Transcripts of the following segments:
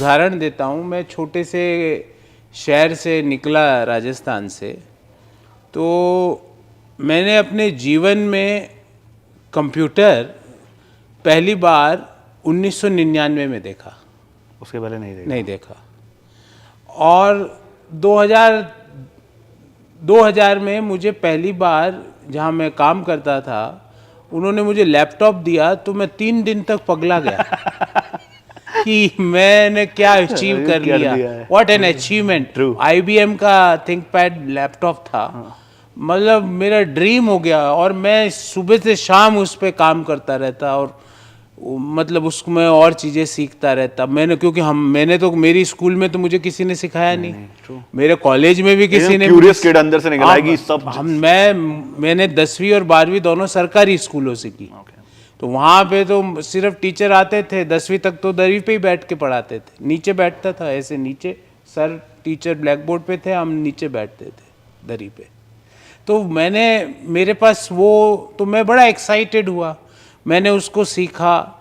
उदाहरण देता हूँ। मैं छोटे से शहर से निकला, राजस्थान से, तो मैंने अपने जीवन में कंप्यूटर पहली बार 1999 में देखा। उसके पहले नहीं देखा। और 2000 में मुझे पहली बार, जहाँ मैं काम करता था, उन्होंने मुझे लैपटॉप दिया, तो मैं 3 दिन तक पगला गया कि मैंने क्या अचीव कर लिया। What an achievement. IBM का थिंकपैड लैपटॉप था। मतलब मेरा ड्रीम हो गया, और मैं सुबह से शाम उस पर काम करता रहता, और मतलब उसमें और चीज़ें सीखता रहता। क्योंकि मैंने तो, मेरी स्कूल में तो मुझे किसी ने सिखाया नहीं, मेरे कॉलेज में भी किसी ने। क्यूरियस किड अंदर से निकल आएगी सब। मैंने 10वीं और 12वीं दोनों सरकारी स्कूलों से की। तो वहाँ पे तो सिर्फ टीचर आते थे, 10वीं तक तो दरी पे ही बैठ के पढ़ाते थे। नीचे बैठता था, ऐसे नीचे, सर टीचर ब्लैक बोर्ड पे थे, हम नीचे बैठते थे दरी पे। तो मेरे पास वो, तो मैं बड़ा एक्साइटेड हुआ। मैंने उसको सीखा,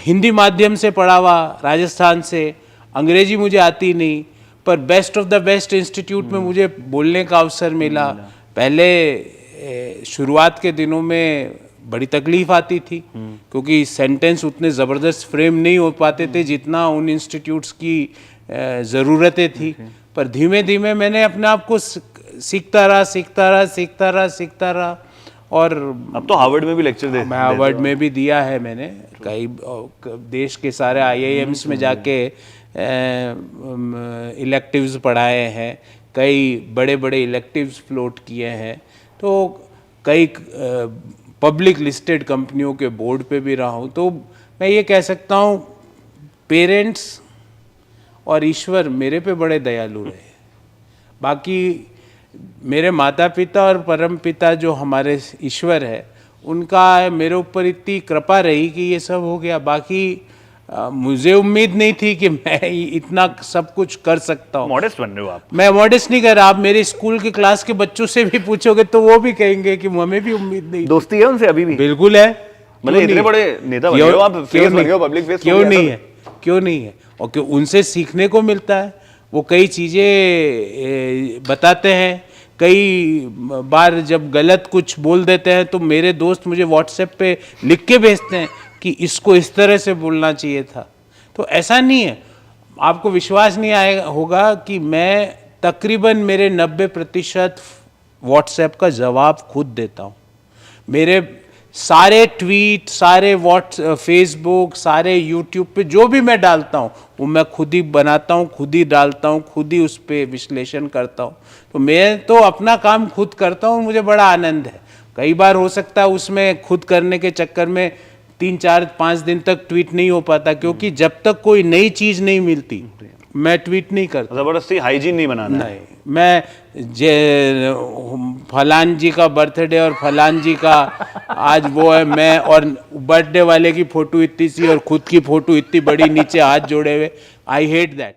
हिंदी माध्यम से पढ़ा हुआ, राजस्थान से। अंग्रेजी मुझे आती नहीं, पर best of the best institute में मुझे बोलने का अवसर मिला। पहले शुरुआत के दिनों में बड़ी तकलीफ आती थी, क्योंकि सेंटेंस उतने ज़बरदस्त फ्रेम नहीं हो पाते थे जितना उन इंस्टीट्यूट्स की ज़रूरतें थी। पर धीमे धीमे मैंने अपने आप को सीखता रहा। और अब तो हार्वर्ड में भी लेक्चर मैं हार्वर्ड में भी दिया है मैंने। कई देश के सारे IIMs में जाके इलेक्टिव्स पढ़ाए हैं, कई बड़े बड़े इलेक्टिव्स फ्लोट किए हैं। तो कई पब्लिक लिस्टेड कंपनियों के बोर्ड पे भी रहा हूँ। तो मैं ये कह सकता हूँ, पेरेंट्स और ईश्वर मेरे पे बड़े दयालु रहे। बाकी मेरे माता पिता और परम पिता जो हमारे ईश्वर है, उनका मेरे ऊपर इतनी कृपा रही कि ये सब हो गया। बाकी मुझे उम्मीद नहीं थी कि मैं इतना सब कुछ कर सकता हूँ। मॉडेस्ट बन रहे हो आप। मैं मॉडेस्ट नहीं कर रहा। आप मेरे स्कूल की क्लास के बच्चों से भी पूछोगे तो वो भी कहेंगे कि हमें भी उम्मीद नहीं। दोस्ती है उनसे अभी भी? बिल्कुल है। मतलब इतने बड़े नेता बन गए हो आप, फेस बन गए हो, पब्लिक फेस। क्यों नहीं है, क्यों नहीं है। और क्यों, उनसे सीखने को मिलता है। वो कई चीज़ें बताते हैं। कई बार जब गलत कुछ बोल देते हैं तो मेरे दोस्त मुझे व्हाट्सएप पे लिख के भेजते हैं कि इसको इस तरह से बोलना चाहिए था। तो ऐसा नहीं है, आपको विश्वास नहीं आएगा होगा कि मैं तकरीबन मेरे 90% व्हाट्सएप का जवाब खुद देता हूँ। मेरे सारे ट्वीट, सारे फेसबुक, सारे यूट्यूब पे जो भी मैं डालता हूँ वो मैं खुद ही बनाता हूँ, खुद ही डालता हूँ, खुद ही उस पर विश्लेषण करता हूँ। तो मैं तो अपना काम खुद करता हूँ, मुझे बड़ा आनंद है। कई बार हो सकता है उसमें खुद करने के चक्कर में 3, 4, 5 दिन तक ट्वीट नहीं हो पाता, क्योंकि जब तक कोई नई चीज़ नहीं मिलती मैं ट्वीट नहीं करता। जबरदस्ती हाइजीन नहीं बनाना। नहीं, मैं फलान जी का बर्थडे और फलान जी का आज वो है, मैं और बर्थडे वाले की फोटो इतनी सी और खुद की फोटो इतनी बड़ी नीचे हाथ जोड़े हुए, आई हेट दैट।